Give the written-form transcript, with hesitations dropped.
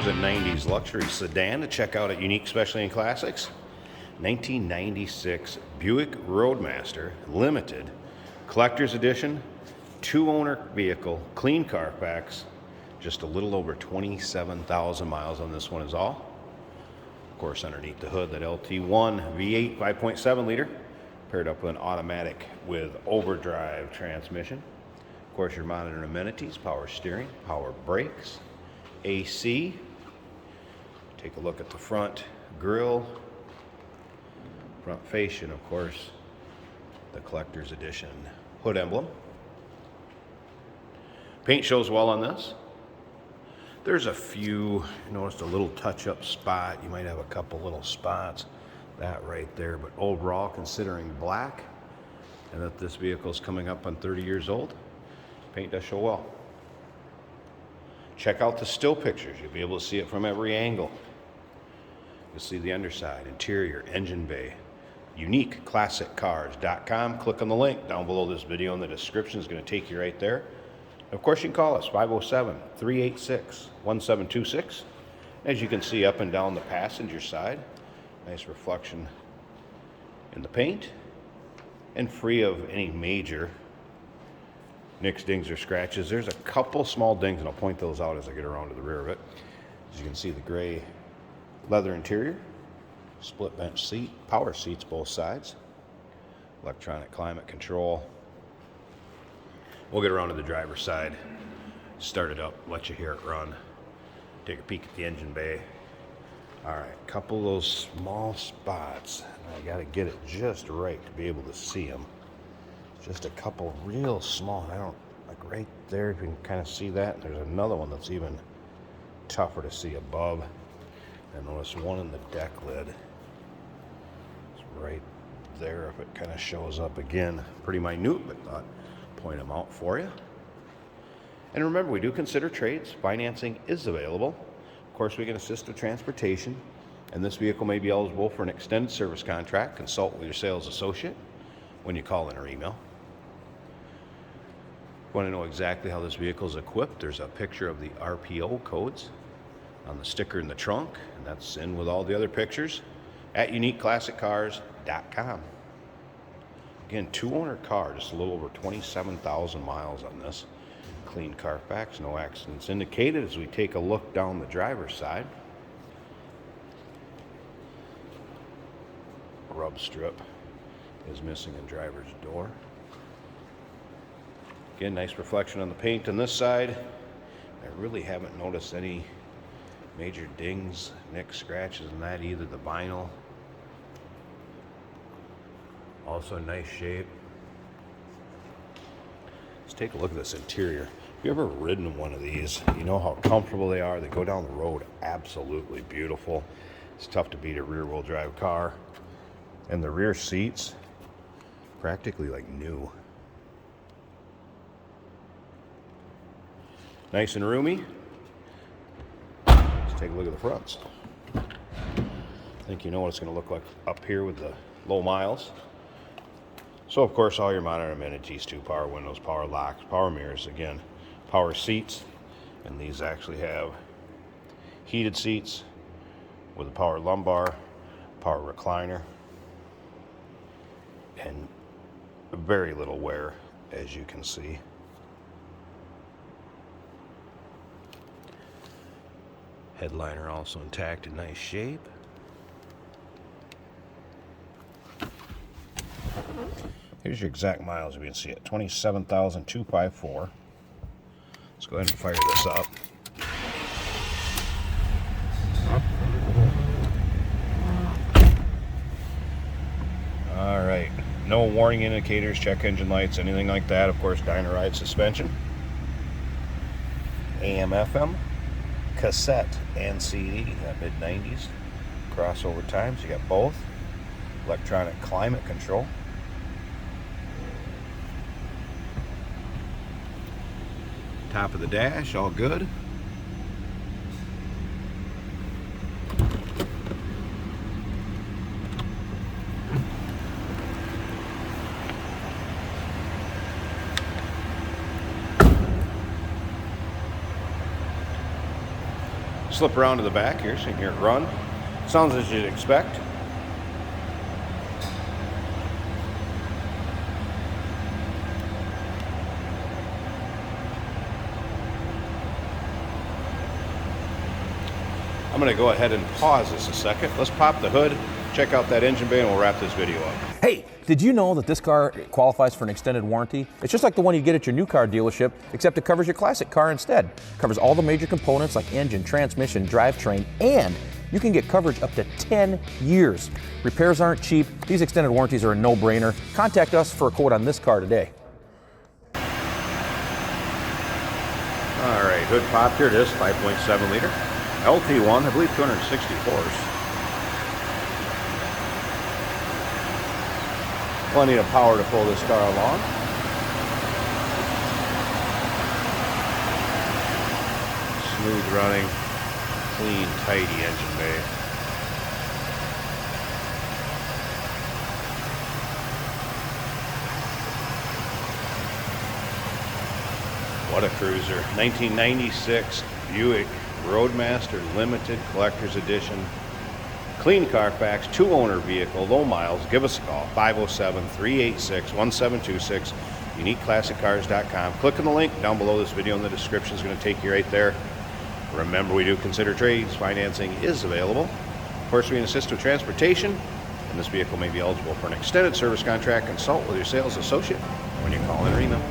a 90s luxury sedan to check out at Unique Specialty and Classics. 1996 Buick Roadmaster Limited Collector's Edition, 2-owner vehicle, clean Carfax, just a little over 27,000 miles on this one is all. Of course, underneath the hood, that LT1 V8 5.7 liter, paired up with an automatic with overdrive transmission. Of course, your modern amenities, power steering, power brakes, AC. Take a look at the front grille, front fascia, of course, the Collector's Edition hood emblem. Paint shows well on this. There's a few, noticed a little touch-up spot. You might have a couple little spots, that right there. But overall, considering black and that this vehicle is coming up on 30 years old, paint does show well. Check out the still pictures. You'll be able to see it from every angle. You'll see the underside, interior, engine bay. UniqueClassicCars.com. Click on the link down below this video in the description. It's going to take you right there. Of course, you can call us, 507-386-1726. As you can see up and down the passenger side, nice reflection in the paint, and free of any major nicks, dings, or scratches. There's a couple small dings, and I'll point those out as I get around to the rear of it. As you can see, the gray leather interior, split bench seat, power seats both sides, electronic climate control. We'll get around to the driver's side, start it up, let you hear it run, take a peek at the engine bay. All right, couple of those small spots. I got to get it just right to be able to see them. Just a couple real small. I don't, like right there, you can kind of see that. There's another one that's even tougher to see above. I notice one in the deck lid. It's right there if it kind of shows up again. Pretty minute, but thought point them out for you. And remember, we do consider trades. Financing is available. Of course, we can assist with transportation, and this vehicle may be eligible for an extended service contract. Consult with your sales associate when you call in or email. Want to know exactly how this vehicle is equipped? There's a picture of the RPO codes on the sticker in the trunk, and that's in with all the other pictures at UniqueClassicCars.com. Again, 2-owner car, just a little over 27,000 miles on this. Clean Carfax, no accidents indicated. As we take a look down the driver's side, rub strip is missing in driver's door. Again, nice reflection on the paint on this side. I really haven't noticed any major dings, nicks, scratches in that either. The vinyl, also nice shape. Let's take a look at this interior. If you've ever ridden one of these, you know how comfortable they are. They go down the road absolutely beautiful. It's tough to beat a rear-wheel drive car. And the rear seats, practically like new. Nice and roomy. Let's take a look at the fronts. I think you know what it's going to look like up here with the low miles. So, of course, all your modern amenities too. Power windows, power locks, power mirrors, again, power seats. And these actually have heated seats with a power lumbar, power recliner, and very little wear, as you can see. Headliner also intact in nice shape. Here's your exact miles, if you can see it, 27,254. Let's go ahead and fire this up. All right, no warning indicators, check engine lights, anything like that. Of course, Dyna-Ride suspension. AM, FM, cassette, and CD, that mid-90s. Crossover times, you got both. Electronic climate control. Top of the dash, all good. Slip around to the back here so you can hear it run. Sounds as you'd expect. I'm going to go ahead and pause this a second. Let's pop the hood, check out that engine bay, and we'll wrap this video up. Hey, did you know that this car qualifies for an extended warranty? It's just like the one you get at your new car dealership, except it covers your classic car instead. It covers all the major components like engine, transmission, drivetrain, and you can get coverage up to 10 years. Repairs aren't cheap. These extended warranties are a no-brainer. Contact us for a quote on this car today. All right, hood pop, here it is, 5.7 liter. LT1, I believe 260 horse. Plenty of power to pull this car along. Smooth running, clean, tidy engine bay. What a cruiser. 1996 Buick Roadmaster Limited Collector's Edition. Clean Carfax, 2-owner vehicle, low miles. Give us a call, 507-386-1726, uniqueclassiccars.com. Click on the link down below this video in the description. Is going to take you right there. Remember, we do consider trades. Financing is available. Of course, we can assist with transportation, and this vehicle may be eligible for an extended service contract. Consult with your sales associate when you call in or email.